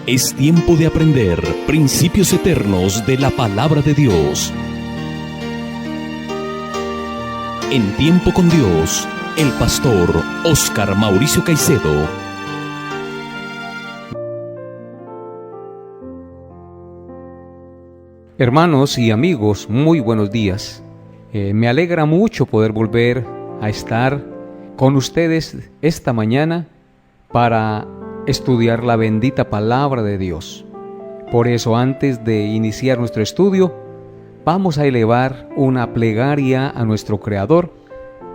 Es tiempo de aprender principios eternos de la palabra de Dios. En Tiempo con Dios, el pastor Óscar Mauricio Caicedo. Hermanos y amigos, muy buenos días. Me alegra mucho poder volver a estar con ustedes esta mañana para estudiar la bendita palabra de Dios. Por eso, antes de iniciar nuestro estudio, vamos a elevar una plegaria a nuestro Creador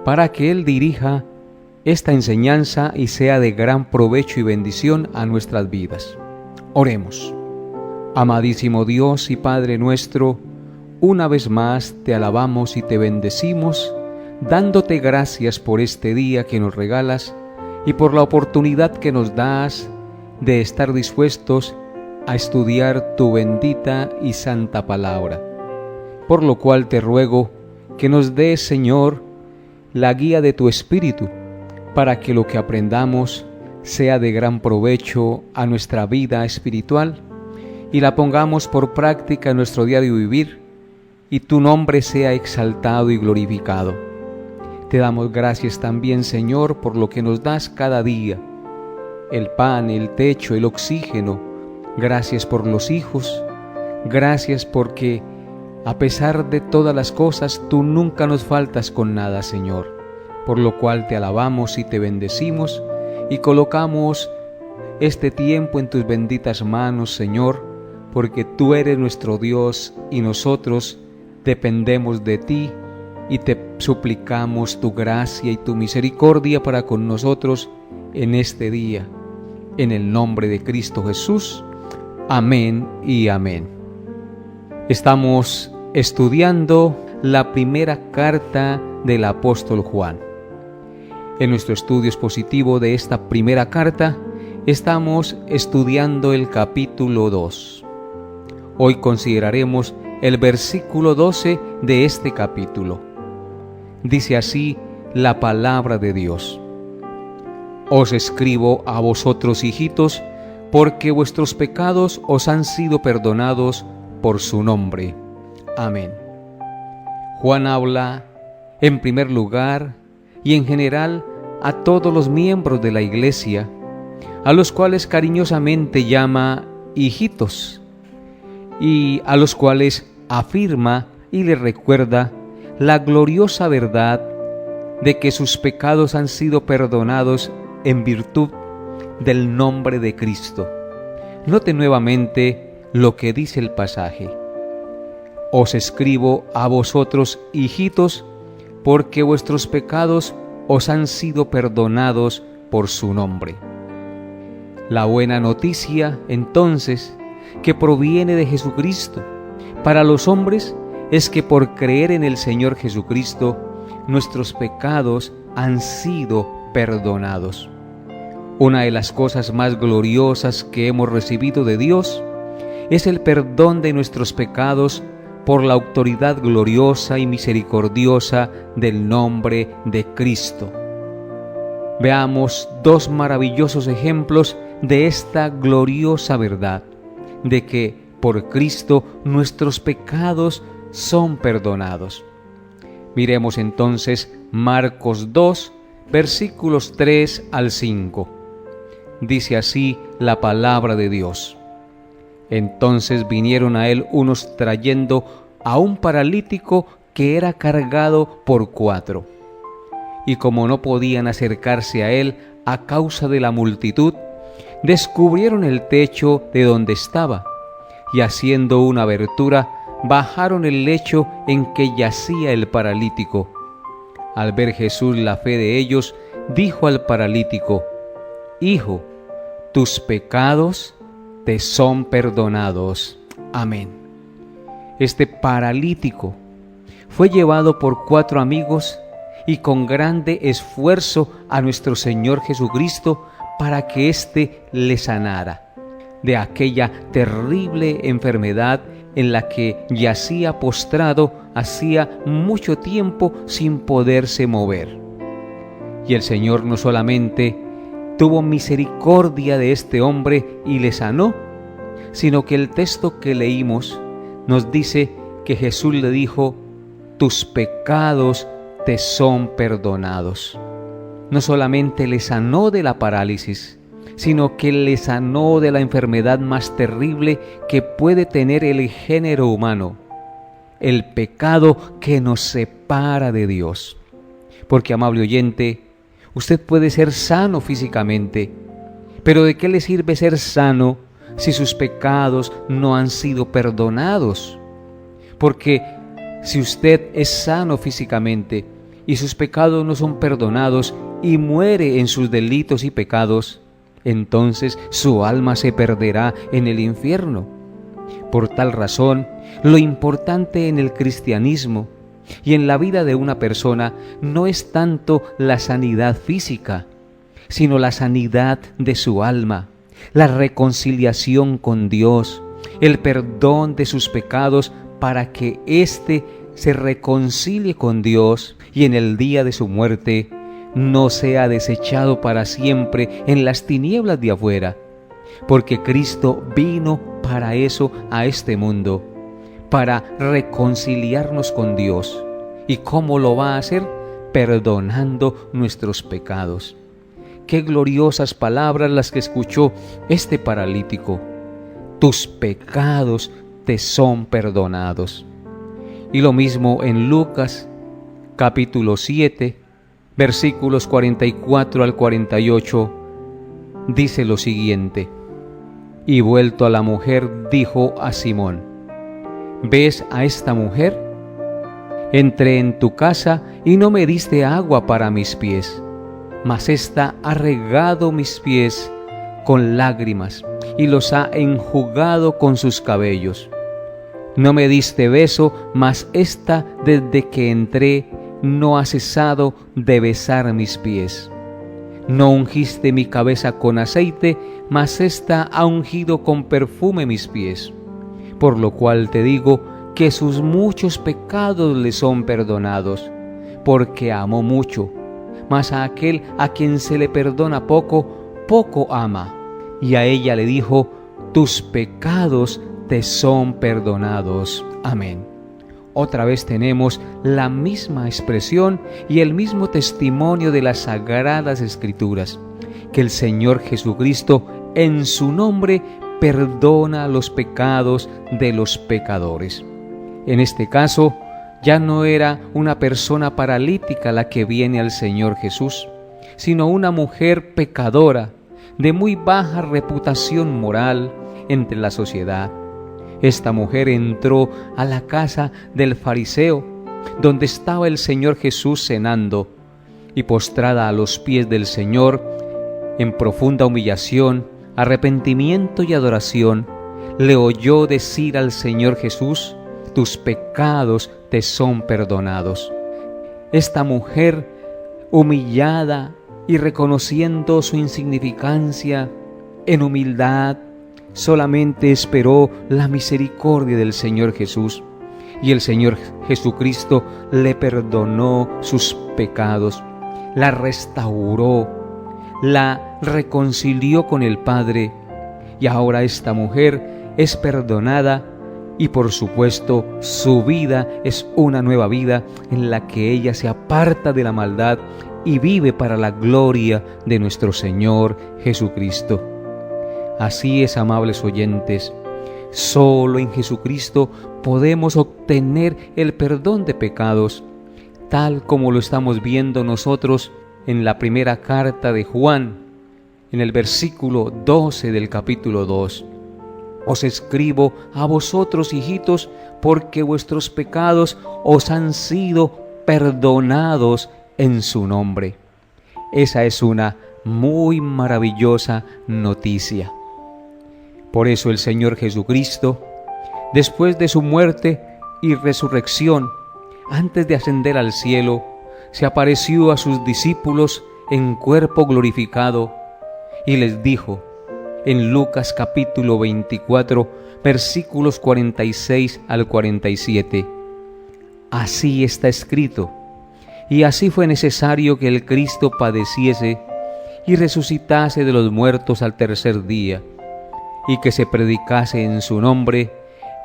para que Él dirija esta enseñanza y sea de gran provecho y bendición a nuestras vidas. Oremos. Amadísimo Dios y Padre nuestro, una vez más te alabamos y te bendecimos, dándote gracias por este día que nos regalas y por la oportunidad que nos das de estar dispuestos a estudiar tu bendita y santa palabra. Por lo cual te ruego que nos des, Señor, la guía de tu Espíritu, para que lo que aprendamos sea de gran provecho a nuestra vida espiritual y la pongamos por práctica en nuestro diario vivir, y tu nombre sea exaltado y glorificado. Te damos gracias también, Señor, por lo que nos das cada día, el pan, el techo, el oxígeno. Gracias por los hijos, gracias porque a pesar de todas las cosas, tú nunca nos faltas con nada, Señor, por lo cual te alabamos y te bendecimos y colocamos este tiempo en tus benditas manos, Señor, porque tú eres nuestro Dios y nosotros dependemos de ti y te suplicamos tu gracia y tu misericordia para con nosotros en este día. En el nombre de Cristo Jesús. Amén y amén. Estamos estudiando la primera carta del apóstol Juan. En nuestro estudio expositivo de esta primera carta, estamos estudiando el capítulo 2. Hoy consideraremos el versículo 12 de este capítulo. Dice así la palabra de Dios: Os escribo a vosotros, hijitos, porque vuestros pecados os han sido perdonados por su nombre. Amén. Juan habla, en primer lugar, y en general, a todos los miembros de la iglesia, a los cuales cariñosamente llama hijitos, y a los cuales afirma y les recuerda la gloriosa verdad de que sus pecados han sido perdonados en virtud del nombre de Cristo. Note nuevamente lo que dice el pasaje: Os escribo a vosotros, hijitos, porque vuestros pecados os han sido perdonados por su nombre. La buena noticia, entonces, que proviene de Jesucristo para los hombres es que por creer en el Señor Jesucristo, nuestros pecados han sido perdonados. Una de las cosas más gloriosas que hemos recibido de Dios es el perdón de nuestros pecados por la autoridad gloriosa y misericordiosa del nombre de Cristo. Veamos dos maravillosos ejemplos de esta gloriosa verdad, de que por Cristo nuestros pecados son perdonados. Miremos entonces Marcos 2, versículos 3 al 5. Dice así la palabra de Dios: Entonces vinieron a él unos trayendo a un paralítico que era cargado por 4. Y como no podían acercarse a él a causa de la multitud, descubrieron el techo de donde estaba, y haciendo una abertura, bajaron el lecho en que yacía el paralítico. Al ver Jesús la fe de ellos, dijo al paralítico: Hijo, tus pecados te son perdonados. Amén. Este paralítico fue llevado por 4 amigos y con grande esfuerzo a nuestro Señor Jesucristo para que éste le sanara de aquella terrible enfermedad en la que yacía postrado hacía mucho tiempo sin poderse mover. Y el Señor no solamente tuvo misericordia de este hombre y le sanó, sino que el texto que leímos nos dice que Jesús le dijo: tus pecados te son perdonados. No solamente le sanó de la parálisis, sino que le sanó de la enfermedad más terrible que puede tener el género humano, el pecado que nos separa de Dios. Porque, amable oyente, usted puede ser sano físicamente, pero ¿de qué le sirve ser sano si sus pecados no han sido perdonados? Porque si usted es sano físicamente y sus pecados no son perdonados y muere en sus delitos y pecados, entonces su alma se perderá en el infierno. Por tal razón, lo importante en el cristianismo y en la vida de una persona no es tanto la sanidad física, sino la sanidad de su alma, la reconciliación con Dios, el perdón de sus pecados para que éste se reconcilie con Dios y en el día de su muerte no sea desechado para siempre en las tinieblas de afuera, porque Cristo vino para eso a este mundo, para reconciliarnos con Dios. ¿Y cómo lo va a hacer? Perdonando nuestros pecados. Qué gloriosas palabras las que escuchó este paralítico. Tus pecados te son perdonados. Y lo mismo en Lucas, capítulo 7, versículos 44 al 48, dice lo siguiente: y vuelto a la mujer, dijo a Simón: ¿ves a esta mujer? Entré en tu casa y no me diste agua para mis pies, mas ésta ha regado mis pies con lágrimas y los ha enjugado con sus cabellos. No me diste beso, mas ésta desde que entré no ha cesado de besar mis pies. No ungiste mi cabeza con aceite, mas ésta ha ungido con perfume mis pies. Por lo cual te digo que sus muchos pecados le son perdonados, porque amó mucho. Mas a aquel a quien se le perdona poco, poco ama. Y a ella le dijo: tus pecados te son perdonados. Amén. Otra vez tenemos la misma expresión y el mismo testimonio de las Sagradas Escrituras, que el Señor Jesucristo en su nombre perdona los pecados de los pecadores. En este caso, ya no era una persona paralítica la que viene al Señor Jesús, sino una mujer pecadora, de muy baja reputación moral entre la sociedad. Esta mujer entró a la casa del fariseo, donde estaba el Señor Jesús cenando, y postrada a los pies del Señor, en profunda humillación, arrepentimiento y adoración, le oyó decir al Señor Jesús: tus pecados te son perdonados. Esta mujer, humillada y reconociendo su insignificancia, en humildad, solamente esperó la misericordia del Señor Jesús, y el Señor Jesucristo le perdonó sus pecados, la restauró, la reconcilió con el Padre, y ahora esta mujer es perdonada y por supuesto su vida es una nueva vida en la que ella se aparta de la maldad y vive para la gloria de nuestro Señor Jesucristo. Así es, amables oyentes, solo en Jesucristo podemos obtener el perdón de pecados, tal como lo estamos viendo nosotros en la primera carta de Juan, en el versículo 12 del capítulo 2. Os escribo a vosotros, hijitos, porque vuestros pecados os han sido perdonados en su nombre. Esa es una muy maravillosa noticia. Por eso el Señor Jesucristo, después de su muerte y resurrección, antes de ascender al cielo, se apareció a sus discípulos en cuerpo glorificado y les dijo, en Lucas capítulo 24, versículos 46 al 47, así está escrito, y así fue necesario que el Cristo padeciese y resucitase de los muertos al tercer día, y que se predicase en su nombre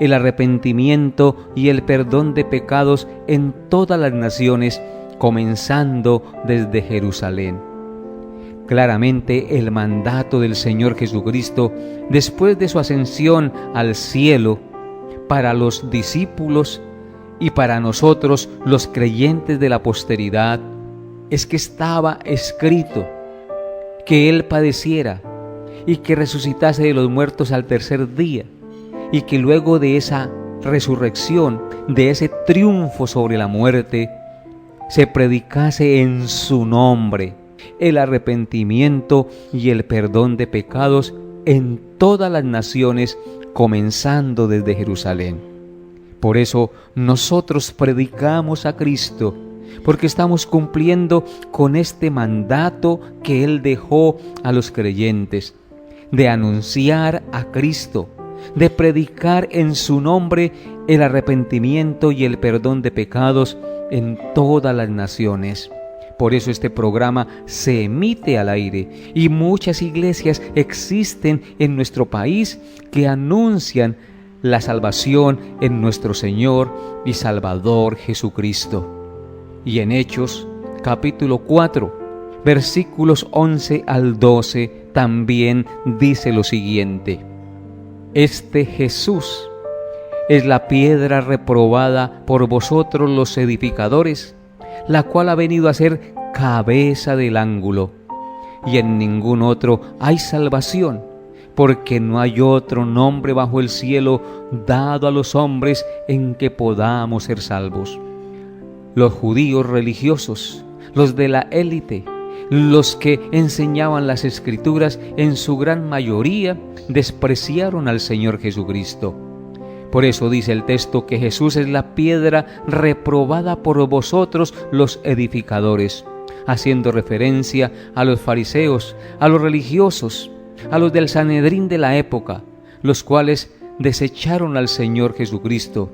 el arrepentimiento y el perdón de pecados en todas las naciones, comenzando desde Jerusalén. Claramente el mandato del Señor Jesucristo, después de su ascensión al cielo, para los discípulos y para nosotros los creyentes de la posteridad, es que estaba escrito que Él padeciera y que resucitase de los muertos al tercer día, y que luego de esa resurrección, de ese triunfo sobre la muerte, se predicase en su nombre el arrepentimiento y el perdón de pecados en todas las naciones, comenzando desde Jerusalén. Por eso nosotros predicamos a Cristo, porque estamos cumpliendo con este mandato que Él dejó a los creyentes, de anunciar a Cristo, de predicar en su nombre el arrepentimiento y el perdón de pecados en todas las naciones. Por eso este programa se emite al aire y muchas iglesias existen en nuestro país que anuncian la salvación en nuestro Señor y Salvador Jesucristo. Y en Hechos, capítulo 4, versículos 11 al 12, también dice lo siguiente: Este Jesús es la piedra reprobada por vosotros los edificadores, la cual ha venido a ser cabeza del ángulo, y en ningún otro hay salvación, porque no hay otro nombre bajo el cielo dado a los hombres en que podamos ser salvos. Los judíos religiosos, los de la élite, los que enseñaban las Escrituras, en su gran mayoría despreciaron al Señor Jesucristo. Por eso dice el texto que Jesús es la piedra reprobada por vosotros los edificadores, haciendo referencia a los fariseos, a los religiosos, a los del Sanedrín de la época, los cuales desecharon al Señor Jesucristo.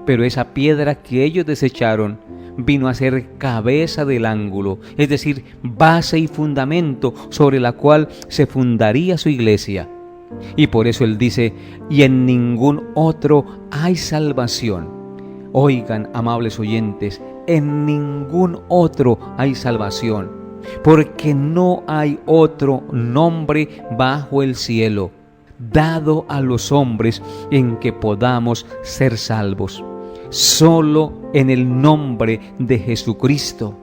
Pero esa piedra que ellos desecharon vino a ser cabeza del ángulo, es decir, base y fundamento sobre la cual se fundaría su iglesia. Y por eso Él dice: y en ningún otro hay salvación. Oigan, amables oyentes, en ningún otro hay salvación, porque no hay otro nombre bajo el cielo dado a los hombres en que podamos ser salvos. Solo en el nombre de Jesucristo,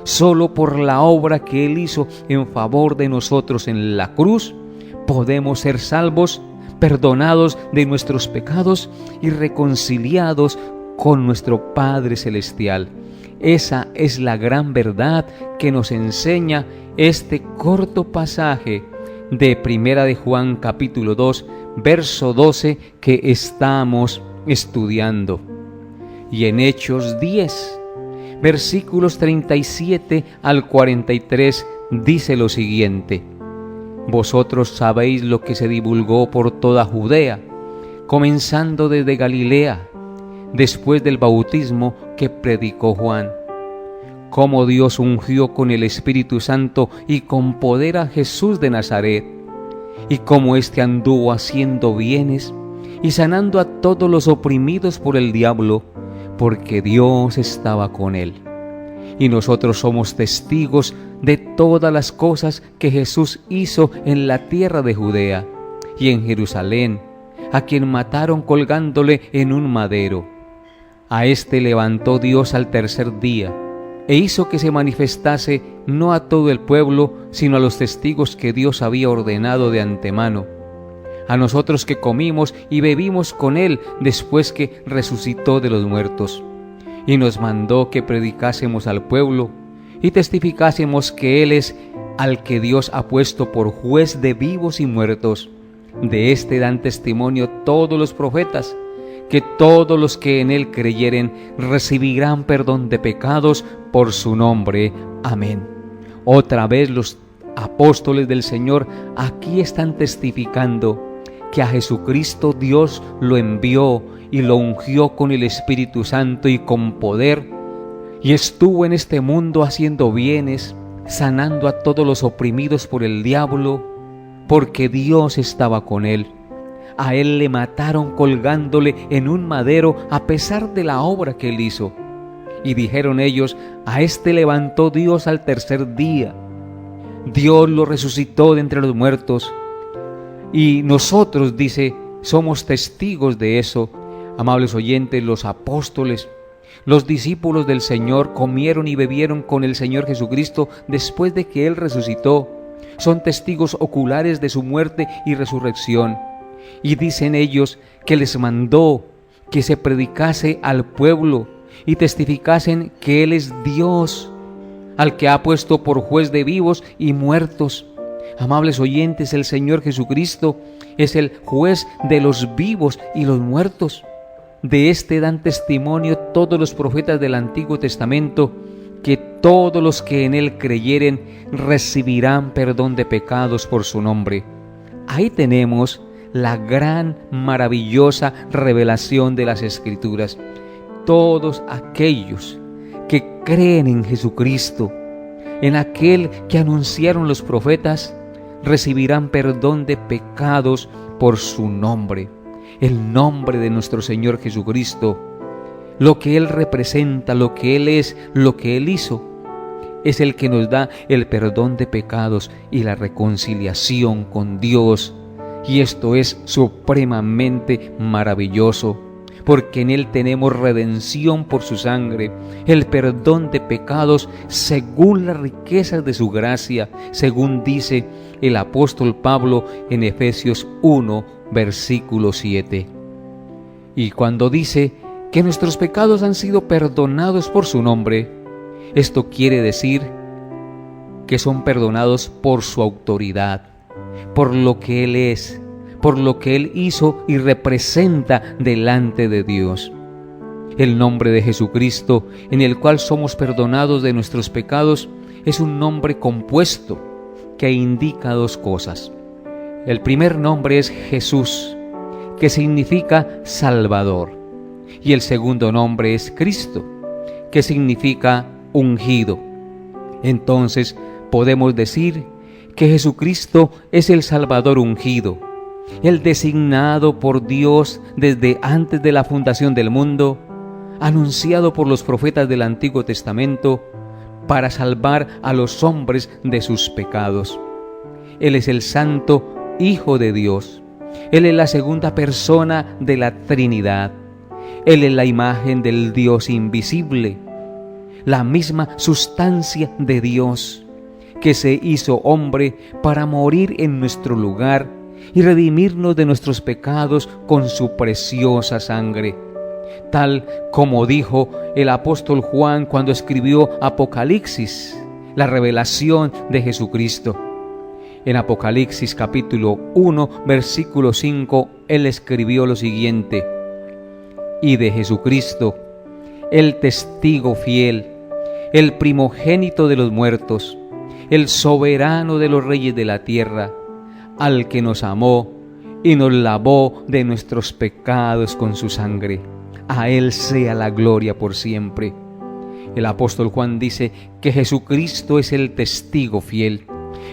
solo por la obra que Él hizo en favor de nosotros en la cruz, podemos ser salvos, perdonados de nuestros pecados y reconciliados con nuestro Padre Celestial. Esa es la gran verdad que nos enseña este corto pasaje de Primera de Juan capítulo 2, verso 12 que estamos estudiando. Y en Hechos 10, versículos 37 al 43 dice lo siguiente: Vosotros sabéis lo que se divulgó por toda Judea, comenzando desde Galilea, después del bautismo que predicó Juan, cómo Dios ungió con el Espíritu Santo y con poder a Jesús de Nazaret, y cómo éste anduvo haciendo bienes y sanando a todos los oprimidos por el diablo, porque Dios estaba con él. Y nosotros somos testigos de todas las cosas que Jesús hizo en la tierra de Judea y en Jerusalén, a quien mataron colgándole en un madero. A éste levantó Dios al tercer día, e hizo que se manifestase no a todo el pueblo, sino a los testigos que Dios había ordenado de antemano, a nosotros que comimos y bebimos con Él después que resucitó de los muertos. Y nos mandó que predicásemos al pueblo y testificásemos que Él es al que Dios ha puesto por juez de vivos y muertos. De este dan testimonio todos los profetas, que todos los que en Él creyeren recibirán perdón de pecados por su nombre. Amén. Otra vez los apóstoles del Señor aquí están testificando que a Jesucristo Dios lo envió y lo ungió con el Espíritu Santo y con poder, y estuvo en este mundo haciendo bienes, sanando a todos los oprimidos por el diablo, porque Dios estaba con él. a Él le mataron colgándole en un madero a pesar de la obra que Él hizo. Y dijeron ellos: a este levantó Dios al tercer día. Dios lo resucitó de entre los muertos. Y nosotros, dice, somos testigos de eso. Amables oyentes, los apóstoles, los discípulos del Señor comieron y bebieron con el Señor Jesucristo después de que Él resucitó. Son testigos oculares de su muerte y resurrección. Y dicen ellos que les mandó que se predicase al pueblo y testificasen que Él es Dios, al que ha puesto por juez de vivos y muertos. Amables oyentes, el Señor Jesucristo es el juez de los vivos y los muertos. De este dan testimonio todos los profetas del Antiguo Testamento, que todos los que en Él creyeren recibirán perdón de pecados por su nombre. Ahí tenemos la gran, maravillosa revelación de las Escrituras. Todos aquellos que creen en Jesucristo, en aquel que anunciaron los profetas, recibirán perdón de pecados por su nombre. El nombre de nuestro Señor Jesucristo, lo que Él representa, lo que Él es, lo que Él hizo, es el que nos da el perdón de pecados y la reconciliación con Dios. Y esto es supremamente maravilloso, porque en Él tenemos redención por su sangre, el perdón de pecados según las riquezas de su gracia, según dice el apóstol Pablo en Efesios 1, versículo 7. Y cuando dice que nuestros pecados han sido perdonados por su nombre, esto quiere decir que son perdonados por su autoridad, por lo que Él es, por lo que Él hizo y representa delante de Dios. El nombre de Jesucristo, en el cual somos perdonados de nuestros pecados, es un nombre compuesto que indica dos cosas. El primer nombre es Jesús, que significa Salvador, y el segundo nombre es Cristo, que significa ungido. Entonces podemos decir que Jesucristo es el Salvador ungido, el designado por Dios desde antes de la fundación del mundo, anunciado por los profetas del Antiguo Testamento para salvar a los hombres de sus pecados. Él es el Santo Hijo de Dios. Él es la segunda persona de la Trinidad. Él es la imagen del Dios invisible, la misma sustancia de Dios, que se hizo hombre para morir en nuestro lugar y redimirnos de nuestros pecados con su preciosa sangre, tal como dijo el apóstol Juan cuando escribió Apocalipsis, la revelación de Jesucristo. En Apocalipsis capítulo 1, versículo 5, él escribió lo siguiente: y de Jesucristo, el testigo fiel, el primogénito de los muertos, el soberano de los reyes de la tierra, al que nos amó y nos lavó de nuestros pecados con su sangre. A Él sea la gloria por siempre. El apóstol Juan dice que Jesucristo es el testigo fiel,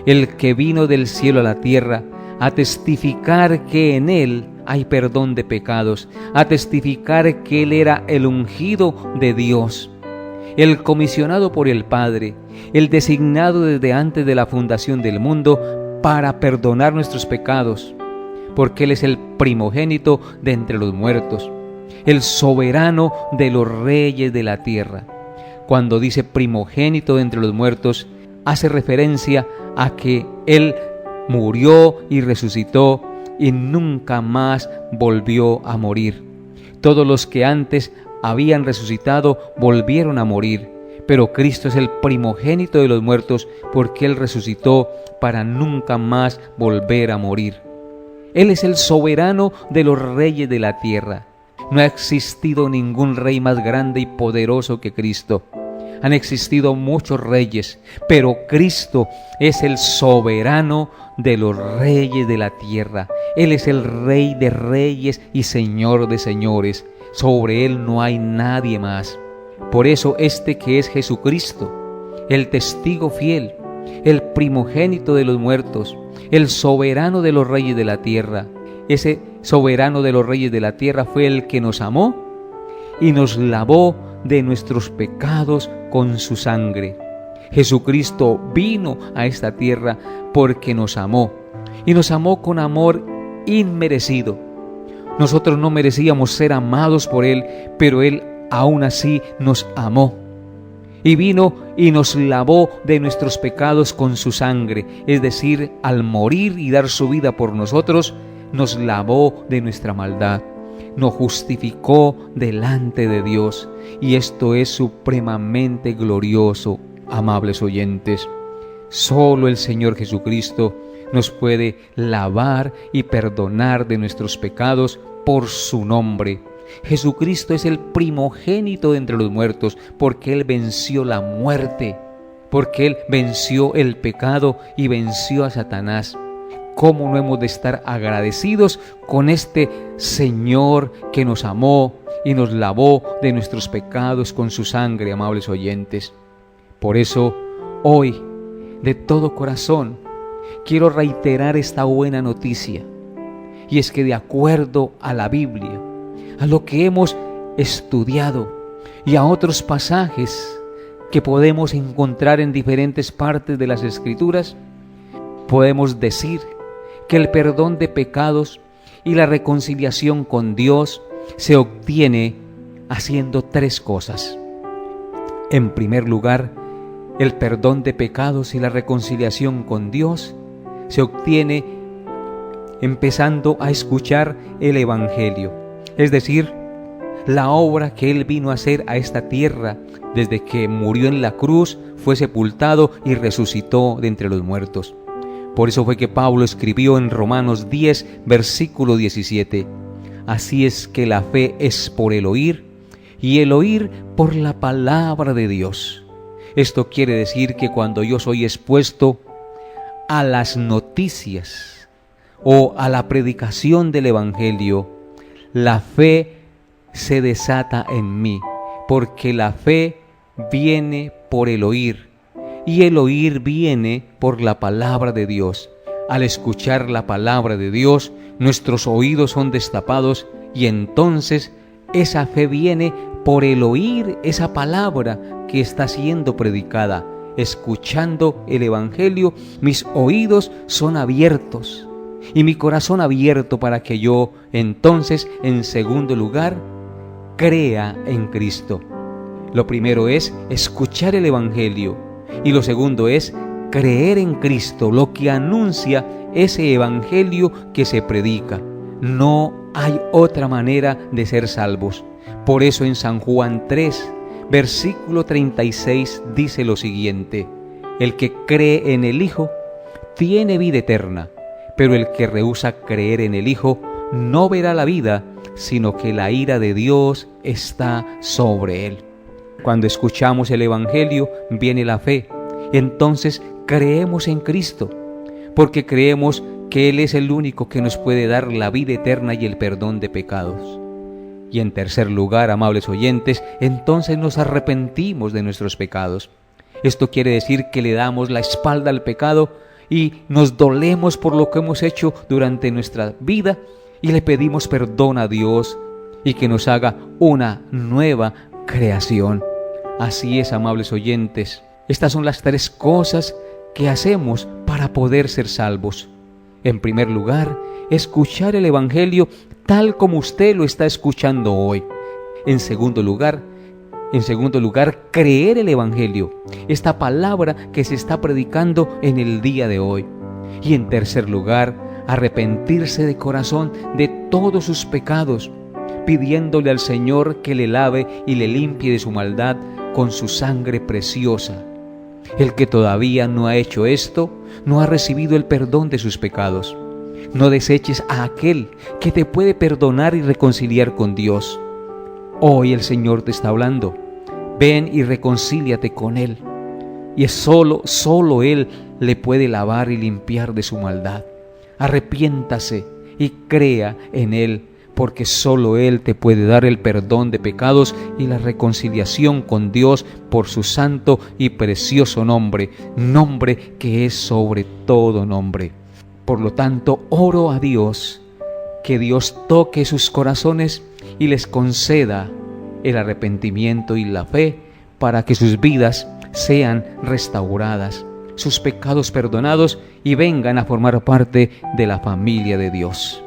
el que vino del cielo a la tierra a testificar que en Él hay perdón de pecados, a testificar que Él era el ungido de Dios, el comisionado por el Padre, el designado desde antes de la fundación del mundo para perdonar nuestros pecados, porque Él es el primogénito de entre los muertos, el soberano de los reyes de la tierra. Cuando dice primogénito de entre los muertos, hace referencia a que Él murió y resucitó y nunca más volvió a morir. Todos los que antes habían resucitado volvieron a morir, pero Cristo es el primogénito de los muertos porque Él resucitó para nunca más volver a morir. Él es el soberano de los reyes de la tierra. No ha existido ningún rey más grande y poderoso que Cristo. Han existido muchos reyes, pero Cristo es el soberano de los reyes de la tierra. Él es el Rey de reyes y Señor de señores. Sobre Él no hay nadie más. Por eso este que es Jesucristo, el testigo fiel, el primogénito de los muertos, el soberano de los reyes de la tierra, ese soberano de los reyes de la tierra, fue el que nos amó y nos lavó de nuestros pecados con su sangre. Jesucristo vino a esta tierra porque nos amó, y nos amó con amor inmerecido. Nosotros no merecíamos ser amados por Él, pero Él aún así nos amó. Y vino y nos lavó de nuestros pecados con su sangre, es decir, al morir y dar su vida por nosotros, nos lavó de nuestra maldad, nos justificó delante de Dios, y esto es supremamente glorioso, amables oyentes. Solo el Señor Jesucristo nos puede lavar y perdonar de nuestros pecados por su nombre. Jesucristo es el primogénito de entre los muertos, porque Él venció la muerte, porque Él venció el pecado y venció a Satanás. ¿Cómo no hemos de estar agradecidos con este Señor que nos amó y nos lavó de nuestros pecados con su sangre, amables oyentes? Por eso, hoy, de todo corazón, quiero reiterar esta buena noticia, y es que de acuerdo a la Biblia, a lo que hemos estudiado y a otros pasajes que podemos encontrar en diferentes partes de las Escrituras, podemos decir que el perdón de pecados y la reconciliación con Dios se obtiene haciendo tres cosas. En primer lugar, el perdón de pecados y la reconciliación con Dios se obtiene empezando a escuchar el Evangelio, es decir, la obra que Él vino a hacer a esta tierra desde que murió en la cruz, fue sepultado y resucitó de entre los muertos. Por eso fue que Pablo escribió en Romanos 10, versículo 17, así es que la fe es por el oír, y el oír por la palabra de Dios. Esto quiere decir que cuando yo soy expuesto a las noticias o a la predicación del Evangelio, la fe se desata en mí, porque la fe viene por el oír, y el oír viene por la palabra de Dios. Al escuchar la palabra de Dios, nuestros oídos son destapados, y entonces esa fe viene por el oír esa palabra que está siendo predicada. Escuchando el Evangelio, mis oídos son abiertos y mi corazón abierto para que yo entonces, en segundo lugar, crea en Cristo. Lo primero es escuchar el Evangelio y lo segundo es creer en Cristo, lo que anuncia ese Evangelio que se predica. No hay otra manera de ser salvos. Por eso en San Juan 3, versículo 36 dice lo siguiente: el que cree en el Hijo tiene vida eterna, pero el que rehúsa creer en el Hijo no verá la vida, sino que la ira de Dios está sobre él. Cuando escuchamos el Evangelio, viene la fe. Entonces creemos en Cristo, porque creemos que Él es el único que nos puede dar la vida eterna y el perdón de pecados. Y en tercer lugar, amables oyentes, entonces nos arrepentimos de nuestros pecados. Esto quiere decir que le damos la espalda al pecado y nos dolemos por lo que hemos hecho durante nuestra vida y le pedimos perdón a Dios y que nos haga una nueva creación. Así es, amables oyentes, estas son las tres cosas que hacemos para poder ser salvos. En primer lugar, escuchar el Evangelio tal como usted lo está escuchando hoy. En segundo lugar, creer el Evangelio, esta palabra que se está predicando en el día de hoy. Y en tercer lugar, arrepentirse de corazón de todos sus pecados, pidiéndole al Señor que le lave y le limpie de su maldad con su sangre preciosa. El que todavía no ha hecho esto, no ha recibido el perdón de sus pecados. No deseches a aquel que te puede perdonar y reconciliar con Dios. Hoy el Señor te está hablando. Ven y reconcíliate con Él. Y es solo Él le puede lavar y limpiar de su maldad. Arrepiéntase y crea en Él, porque solo Él te puede dar el perdón de pecados y la reconciliación con Dios por su santo y precioso nombre, nombre que es sobre todo nombre. Por lo tanto, oro a Dios que Dios toque sus corazones y les conceda el arrepentimiento y la fe para que sus vidas sean restauradas, sus pecados perdonados y vengan a formar parte de la familia de Dios.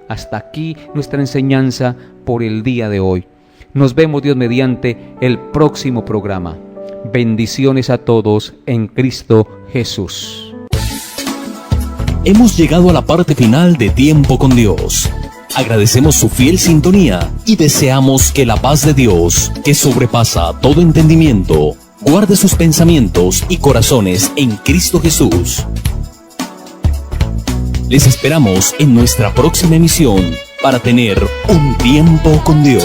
Hasta aquí nuestra enseñanza por el día de hoy. Nos vemos, Dios mediante, el próximo programa. Bendiciones a todos en Cristo Jesús. Hemos llegado a la parte final de Tiempo con Dios. Agradecemos su fiel sintonía y deseamos que la paz de Dios, que sobrepasa todo entendimiento, guarde sus pensamientos y corazones en Cristo Jesús. Les esperamos en nuestra próxima emisión para tener un tiempo con Dios.